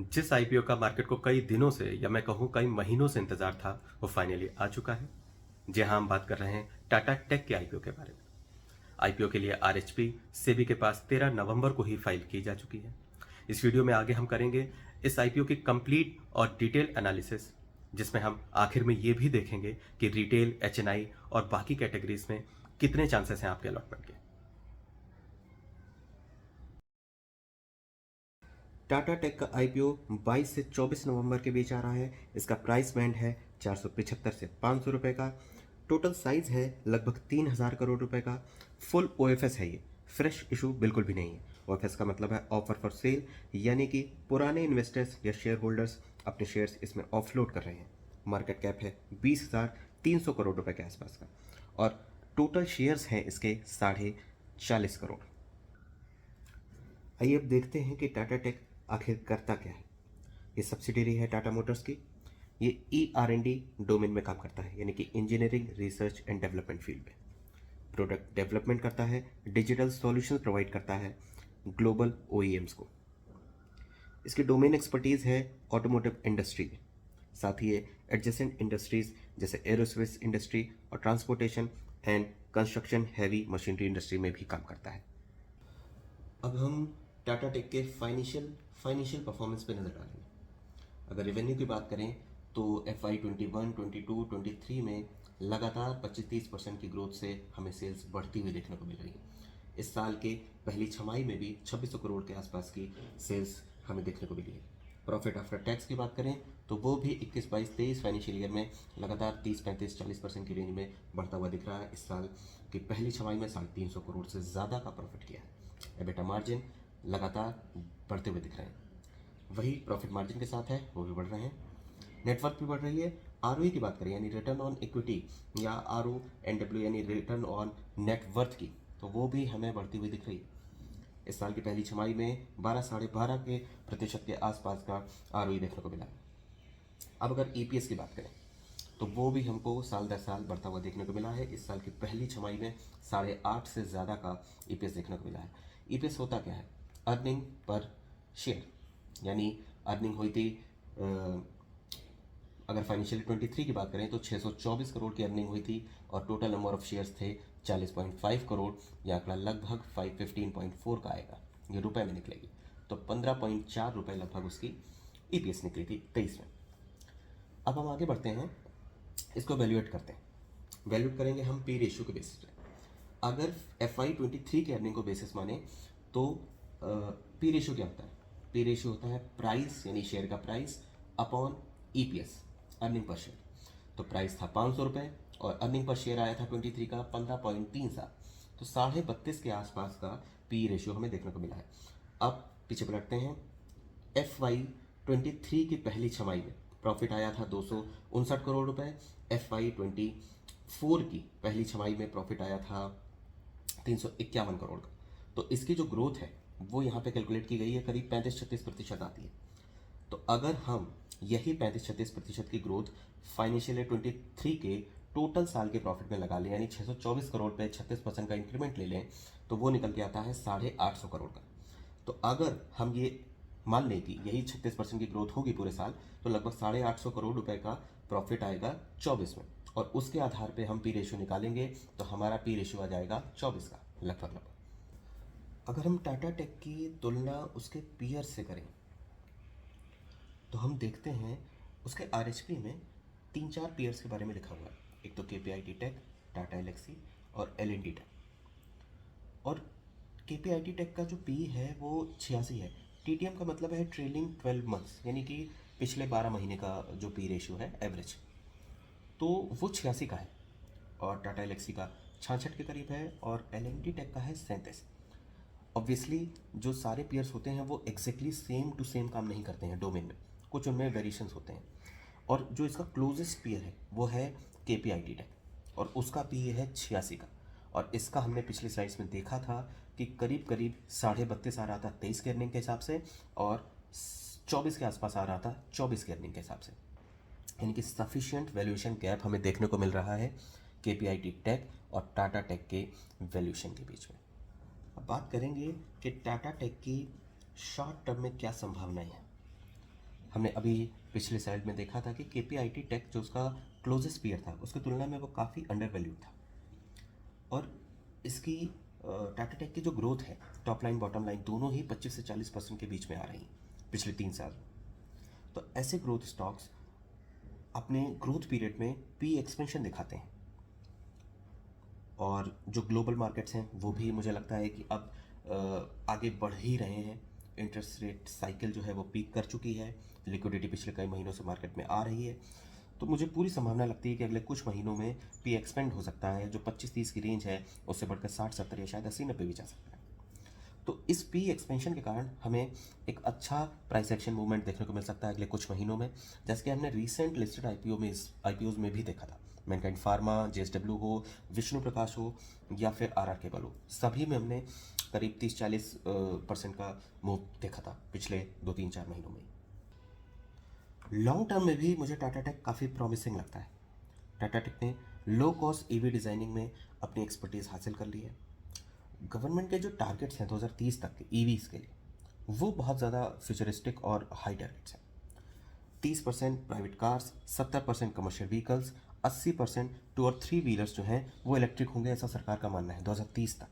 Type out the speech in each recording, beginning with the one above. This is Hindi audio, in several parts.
जिस आईपीओ का मार्केट को कई दिनों से या मैं कहूँ कई महीनों से इंतजार था वो फाइनली आ चुका है। जी हाँ, हम बात कर रहे हैं टाटा टेक के आईपीओ के बारे में। आईपीओ के लिए आरएचपी सेबी के पास 13 नवंबर को ही फाइल की जा चुकी है। इस वीडियो में आगे हम करेंगे इस आईपीओ की कंप्लीट और डिटेल एनालिसिस, जिसमें हम आखिर में ये भी देखेंगे कि रिटेल, एचएनआई और बाकी कैटेगरीज में कितने चांसेस हैं आपके अलॉटमेंट के। टाटा टेक का आईपीओ 22 से 24 नवंबर के बीच आ रहा है। इसका प्राइस बैंड है 475 से 500 रुपये का। टोटल साइज है लगभग 3000 करोड़ रुपए का। फुल ओएफएस है ये, फ्रेश इशू बिल्कुल भी नहीं है। ओएफएस का मतलब है ऑफर फॉर सेल, यानी कि पुराने इन्वेस्टर्स या शेयर होल्डर्स अपने शेयर्स इसमें ऑफलोड कर रहे हैं। मार्केट कैप है 20,300 करोड़ रुपए के आसपास का और टोटल शेयर्स हैं इसके 40.5 करोड़। आइए अब देखते हैं कि टाटा टेक आखिर करता क्या है। ये सब्सिडियरी है टाटा मोटर्स की। ये ER&D डोमेन में काम करता है, यानी कि engineering, research and development field में प्रोडक्ट डेवलपमेंट करता है, डिजिटल सॉल्यूशन प्रोवाइड करता है ग्लोबल OEMs को। इसकी डोमेन एक्सपर्टीज है ऑटोमोटिव इंडस्ट्री में, साथ ही ये एडजेसेंट इंडस्ट्रीज जैसे एरोस्पेस इंडस्ट्री और transportation and construction heavy machinery industry में भी काम करता है। अब हम टाटा टेक के फाइनेंशियल परफॉर्मेंस पे नज़र डालेंगे। अगर रेवेन्यू की बात करें तो FY21, 22, 23 में लगातार 25-30% की ग्रोथ से हमें सेल्स बढ़ती हुई देखने को मिल रही है। इस साल के पहली छमाही में भी 2600 करोड़ के आसपास की सेल्स हमें देखने को मिली है। प्रॉफिट आफ्टर टैक्स की बात करें तो वो भी 21-22-23 फाइनेंशियल ईयर में लगातार 30-35-40% की रेंज में बढ़ता हुआ दिख रहा है। इस साल की पहली छमाही में 350 करोड़ से ज़्यादा का प्रॉफिट किया है। एबिटा मार्जिन लगातार बढ़ते हुए दिख रहे हैं। वही प्रॉफिट मार्जिन के साथ है, वो भी बढ़ रहे हैं। नेटवर्क भी बढ़ रही है। ROE की बात करें यानी रिटर्न ऑन इक्विटी या RONW यानी रिटर्न ऑन नेटवर्थ की, तो वो भी हमें बढ़ती हुई दिख रही है। इस साल की पहली छमाही में 12-12.5 के प्रतिशत के आसपास का ROE देखने को मिला है। अब अगर EPS की बात करें तो वो भी हमको साल दर साल बढ़ता हुआ देखने को मिला है। इस साल की पहली छमाही में 8.5 से ज़्यादा का EPS देखने को मिला है। EPS होता क्या है? अर्निंग पर शेयर, यानी अर्निंग हुई थी अगर फाइनेंशियल 23 की बात करें तो 624 करोड़ की अर्निंग हुई थी और टोटल नंबर ऑफ शेयर्स थे 40.5 करोड़। यह आंकड़ा लगभग 515.4 का आएगा, ये रुपए में निकलेगी, तो 15.4 रुपये लगभग उसकी EPS निकली थी 23 में। अब हम आगे बढ़ते हैं, इसको वैल्यूएट करते हैं। वैल्यूएट करेंगे हम पी रेशियो के बेसिस पे। अगर FY23 के अर्निंग को बेसिस माने तो पी रेशियो क्या होता है? पी रेशियो होता है प्राइस यानी शेयर का price upon EPS, earning per share. तो प्राइस था 500 रुपये और अर्निंग पर शेयर आया था 23 का 15.37, तो 32.5 के आसपास का पी रेशियो हमें देखने को मिला है। अब पीछे पलटते हैं। FY23 की पहली छमाही में प्रॉफिट आया था 259 करोड़ रुपए। FY24 की पहली छमाही में प्रॉफिट आया था 351 करोड़ का। तो इसकी जो ग्रोथ है वो यहाँ पे कैलकुलेट की गई है, करीब 35-36% आती है। तो अगर हम यही 35-36% की ग्रोथ फाइनेंशियल ईयर 23 के टोटल साल के प्रॉफिट में लगा लें, यानी 624 करोड़ पे 36% का इंक्रीमेंट ले लें, तो वो निकल के आता है 850 करोड़ का। तो अगर हम ये मान लें कि यही 36% की ग्रोथ होगी पूरे साल, तो लगभग 850 करोड़ रुपए का प्रॉफिट आएगा 24 में, और उसके आधार पे हम पी रेशियो निकालेंगे तो हमारा पी रेशियो आ जाएगा 24 का लगभग। अगर हम टाटा टेक की तुलना उसके पीयर से करें तो हम देखते हैं उसके RHP में 3-4 पीयर्स के बारे में लिखा हुआ है। एक तो KPIT टेक, टाटा एलेक्सी और L&T टेक। और KPIT टेक का जो पी है वो 86 है। TTM का मतलब है ट्रेलिंग 12 मंथ्स, यानी कि पिछले 12 महीने का जो पी रेशियो है एवरेज, तो वो 86 का है। और टाटा एलेक्सी का 66 के करीब है और L&T टेक का है 37। ऑब्वियसली जो सारे पीयर्स होते हैं वो एग्जैक्टली सेम टू सेम काम नहीं करते हैं डोमेन में, कुछ उनमें वेरिएशंस होते हैं। और जो इसका क्लोजेस्ट पीयर है वो है KPIT टेक और उसका पी है 86 का। और इसका हमने पिछली स्लाइड्स में देखा था कि करीब करीब 32.5 आ रहा था 23 के अर्निंग के हिसाब से और 24 के आसपास आ रहा था 24 के अर्निंग के हिसाब से, यानी कि सफिशिएंट वैल्यूएशन गैप हमें देखने को मिल रहा है KPIT टेक और टाटा टेक के वैल्यूएशन के बीच में। अब बात करेंगे कि टाटा टेक की शॉर्ट टर्म में क्या संभावनाएं हैं। हमने अभी पिछले स्लाइड में देखा था कि KPIT टेक जो उसका क्लोजेस्ट पीयर था उसकी तुलना में वो काफ़ी अंडर वैल्यूड था। और इसकी टाटा टेक की जो ग्रोथ है, टॉप लाइन बॉटम लाइन दोनों ही 25 से 40% के बीच में आ रही हैं पिछले 3 साल। तो ऐसे ग्रोथ स्टॉक्स अपने ग्रोथ पीरियड में पी एक्सपेंशन दिखाते हैं। और जो ग्लोबल मार्केट्स हैं वो भी मुझे लगता है कि अब आगे बढ़ ही रहे हैं। इंटरेस्ट रेट साइकिल जो है वो पीक कर चुकी है, लिक्विडिटी पिछले कई महीनों से मार्केट में आ रही है। तो मुझे पूरी संभावना लगती है कि अगले कुछ महीनों में पी एक्सपेंड हो सकता है, जो 25-30 की रेंज है उससे बढ़कर 60-70 या शायद 80-90 भी जा सकता है। तो इस पी एक्सपेंशन के कारण हमें एक अच्छा प्राइस एक्शन मूवमेंट देखने को मिल सकता है अगले कुछ महीनों में, जैसे कि हमने रीसेंट लिस्टेड आईपीओज में भी देखा था। मैनकाइंड फार्मा, JSW हो, विष्णु प्रकाश हो या फिर RR केबल हो, सभी में हमने करीब 30-40% का मूव देखा था पिछले 2-3-4 महीनों में। लॉन्ग टर्म में भी मुझे टाटा टेक काफ़ी प्रॉमिसिंग लगता है। टाटा टेक ने लो कॉस्ट EV डिज़ाइनिंग में अपनी एक्सपर्टीज़ हासिल कर ली है। गवर्नमेंट के जो टारगेट्स हैं 2030 तक के EVs के लिए, वो बहुत ज़्यादा फ्यूचरिस्टिक और हाई टारगेट्स हैं। 30% प्राइवेट कार्स, 70% कमर्शियल व्हीकल्स, 80% 2 और 3 व्हीलर्स जो हैं वो इलेक्ट्रिक होंगे, ऐसा सरकार का मानना है 2030 तक।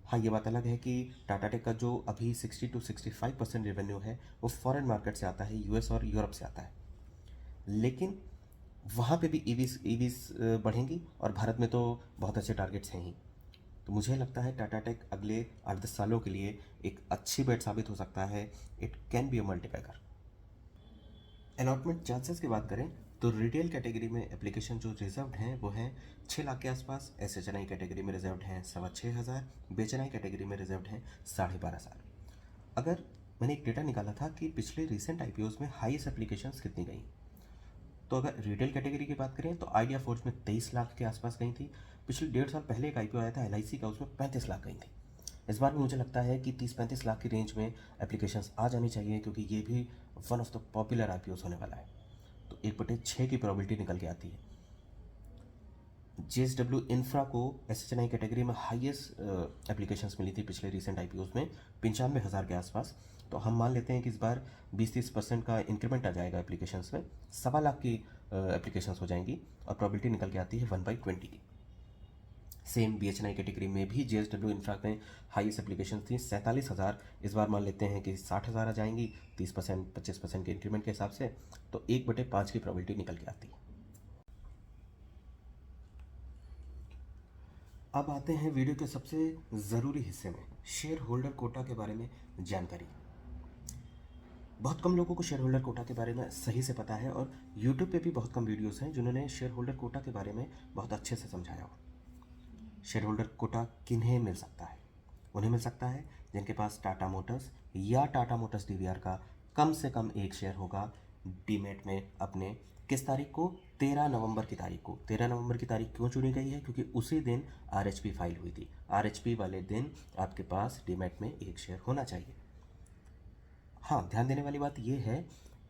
हाँ, ये बात अलग है कि टाटा टेक का जो अभी 60-65% रेवेन्यू है वो फॉरेन मार्केट से आता है, US और यूरोप से आता है। लेकिन वहाँ पे भी ईवीस बढ़ेंगी और भारत में तो बहुत अच्छे टारगेट्स हैं ही। तो मुझे लगता है टाटा टेक अगले 8-10 सालों के लिए एक अच्छी बेट साबित हो सकता है। It can be a multibagger. Allotment chances की बात करें तो रिटेल कैटेगरी में एप्लीकेशन जो रिजर्व्ड हैं वो हैं 6 लाख के आसपास, SHNI कैटेगरी में रिजर्व्ड हैं 6,500, BHNI कैटेगरी में रिजर्व्ड हैं 12,500। अगर मैंने एक डेटा निकाला था कि पिछले रिसेंट IPOs में हाईएस्ट एप्लीकेशंस कितनी गई, तो अगर रिटेल कैटेगरी की बात करें तो आइडिया फोर्स में 23 लाख के आसपास गई थी। पिछले 1.5 साल पहले एक IPO आया था LIC का, उसमें 35 लाख गई थी। इस बार भी मुझे लगता है कि 30-35 लाख की रेंज में एप्लीकेशंस आ जानी चाहिए, क्योंकि ये भी one of the popular IPOs होने वाला है। तो 1/6 की प्रोबेबिलिटी निकल के आती है। JSW इंफ्रा को SHNI कैटेगरी में हाईएस्ट एप्लीकेशंस मिली थी पिछले रिसेंट IPOs में 95,000 के आसपास। तो हम मान लेते हैं कि इस बार 20-30% का इंक्रीमेंट आ जाएगा एप्लीकेशंस में, 1.25 लाख की एप्लीकेशंस हो जाएंगी और प्रोबेबिलिटी निकल के आती है 1/20 की। सेम BHNI कैटेगरी में भी JSW इंफ्रा में हाईएस्ट एप्लीकेशन थी 47,000, इस बार मान लेते हैं कि 60,000 आ जाएंगी 30% 25% के इंक्रीमेंट के हिसाब से, तो 1/5 की प्रोबेबिलिटी निकल के आती है। अब आते हैं वीडियो के सबसे ज़रूरी हिस्से में, शेयर होल्डर कोटा के बारे में जानकारी। बहुत कम लोगों को शेयर होल्डर कोटा के बारे में सही से पता है और यूट्यूब पे भी बहुत कम वीडियोस हैं जिन्होंने शेयर होल्डर कोटा के बारे में बहुत अच्छे से समझाया हो। शेयर होल्डर कोटा किन्हें मिल सकता है? उन्हें मिल सकता है जिनके पास टाटा मोटर्स या टाटा मोटर्स DVR का कम से कम एक शेयर होगा डीमेट में अपने। किस तारीख को? 13 नवंबर की तारीख को। 13 नवंबर की तारीख क्यों चुनी गई है? क्योंकि उसी दिन RHP फाइल हुई थी। RHP वाले दिन आपके पास डीमेट में एक शेयर होना चाहिए। हाँ, ध्यान देने वाली बात यह है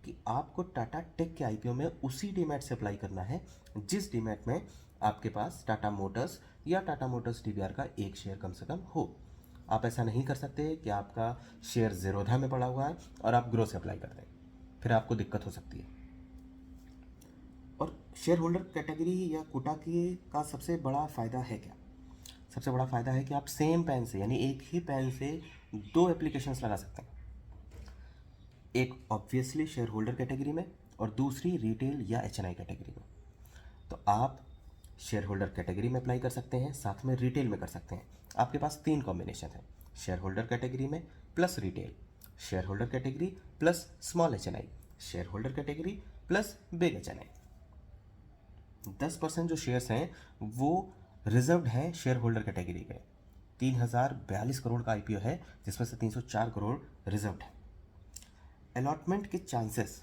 कि आपको टाटा टेक के IPO में उसी डीमैट से अप्लाई करना है जिस डीमैट में आपके पास टाटा मोटर्स या टाटा मोटर्स DVR का एक शेयर कम से कम हो। आप ऐसा नहीं कर सकते कि आपका शेयर ज़ीरोधा में पड़ा हुआ है और आप ग्रो से अप्लाई कर दें, फिर आपको दिक्कत हो सकती है। और शेयर होल्डर कैटेगरी या कोटा की का सबसे बड़ा फ़ायदा है क्या? सबसे बड़ा फ़ायदा है कि आप सेम पैन से, यानी एक ही पैन से 2 एप्लीकेशंस लगा सकते हैं। एक ऑब्वियसली शेयर होल्डर कैटेगरी में और दूसरी रिटेल या HNI कैटेगरी में। तो आप शेयर होल्डर कैटेगरी में अप्लाई कर सकते हैं, साथ में रिटेल में कर सकते हैं। आपके पास 3 कॉम्बिनेशन है, शेयर होल्डर कैटेगरी में plus retail, share holder category plus small HNI, share holder category plus big HNI। 10% जो शेयर्स हैं वो रिजर्व्ड हैं शेयर होल्डर कैटेगरी के। 3042 करोड़ का IPO है जिसमें से 304 करोड़ रिजर्व्ड है। अलॉटमेंट के चांसेस,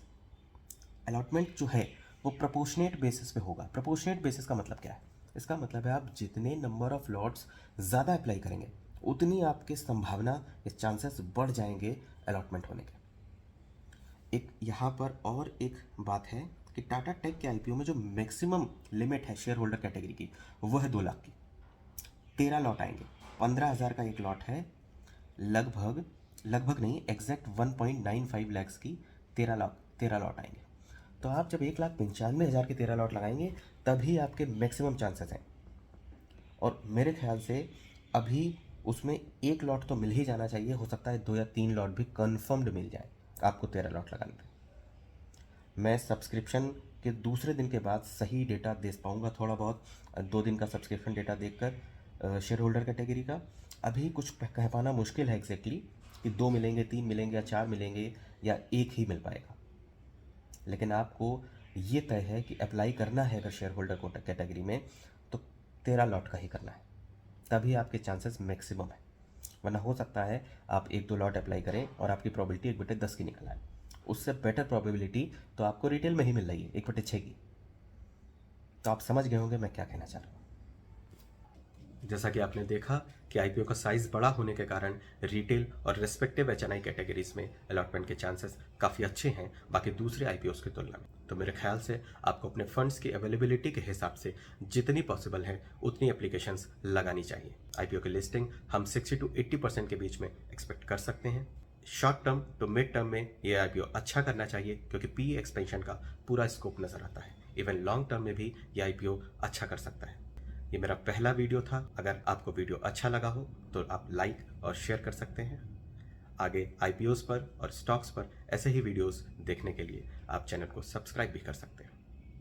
अलॉटमेंट जो है वो प्रोपोर्शनेट बेसिस पे होगा। प्रोपोर्शनेट बेसिस का मतलब क्या है? इसका मतलब है आप जितने नंबर ऑफ लॉट्स ज़्यादा अप्लाई करेंगे उतनी आपकी संभावना या चांसेस बढ़ जाएंगे अलॉटमेंट होने के। एक यहाँ पर और एक बात है कि टाटा टेक के IPO में जो मैक्सिमम लिमिट है शेयर होल्डर कैटेगरी की वो है 2 लाख की। 13 लॉट आएंगे, 15,000 का एक लॉट है, लगभग नहीं एग्जैक्ट 1.95 लैक्स की 13 लॉट आएंगे। तो आप जब 1,95,000 के 13 लॉट लगाएंगे तभी आपके मैक्सिमम चांसेस हैं। और मेरे ख्याल से अभी उसमें 1 लॉट तो मिल ही जाना चाहिए, हो सकता है 2 या 3 लॉट भी कन्फर्म्ड मिल जाए आपको 13 लॉट लगाने पे। मैं सब्सक्रिप्शन के दूसरे दिन के बाद सही डेटा दे पाऊँगा, थोड़ा बहुत 2 दिन का सब्सक्रिप्शन डेटा देखकर शेयर होल्डर कैटेगरी का। अभी कुछ कह पाना मुश्किल है एग्जैक्टली कि 2 मिलेंगे, 3 मिलेंगे या 4 मिलेंगे या 1 ही मिल पाएगा। लेकिन आपको ये तय है कि अप्लाई करना है अगर शेयर होल्डर कोटा कैटेगरी में तो 13 लॉट का ही करना है, तभी आपके चांसेस मैक्सिमम है। वरना हो सकता है आप 1-2 लॉट अप्लाई करें और आपकी प्रोबेबिलिटी 1/10 की निकल आए। उससे बेटर प्रोबेबिलिटी तो आपको रिटेल में ही मिल रही है 1/6 की। तो आप समझ गए होंगे मैं क्या कहना चाह रहा हूँ। जैसा कि आपने देखा कि आईपीओ का साइज बड़ा होने के कारण रिटेल और रेस्पेक्टिव एचएनआई कैटेगरीज में अलॉटमेंट के चांसेस काफ़ी अच्छे हैं बाकी दूसरे आईपीओस की तुलना में। तो मेरे ख्याल से आपको अपने फंड्स की अवेलेबिलिटी के हिसाब से जितनी पॉसिबल है उतनी एप्लीकेशंस लगानी चाहिए। आईपीओ की लिस्टिंग हम 60 to 80% के बीच में एक्सपेक्ट कर सकते हैं। Short term to mid term में ये आईपीओ अच्छा करना चाहिए क्योंकि पी एक्सपेंशन का पूरा स्कोप नजर आता है। इवन लॉन्ग टर्म में भी ये आईपीओ अच्छा कर सकता है। ये मेरा पहला वीडियो था। अगर आपको वीडियो अच्छा लगा हो तो आप लाइक और शेयर कर सकते हैं। आगे आईपीओस पर और स्टॉक्स पर ऐसे ही वीडियोस देखने के लिए आप चैनल को सब्सक्राइब भी कर सकते हैं।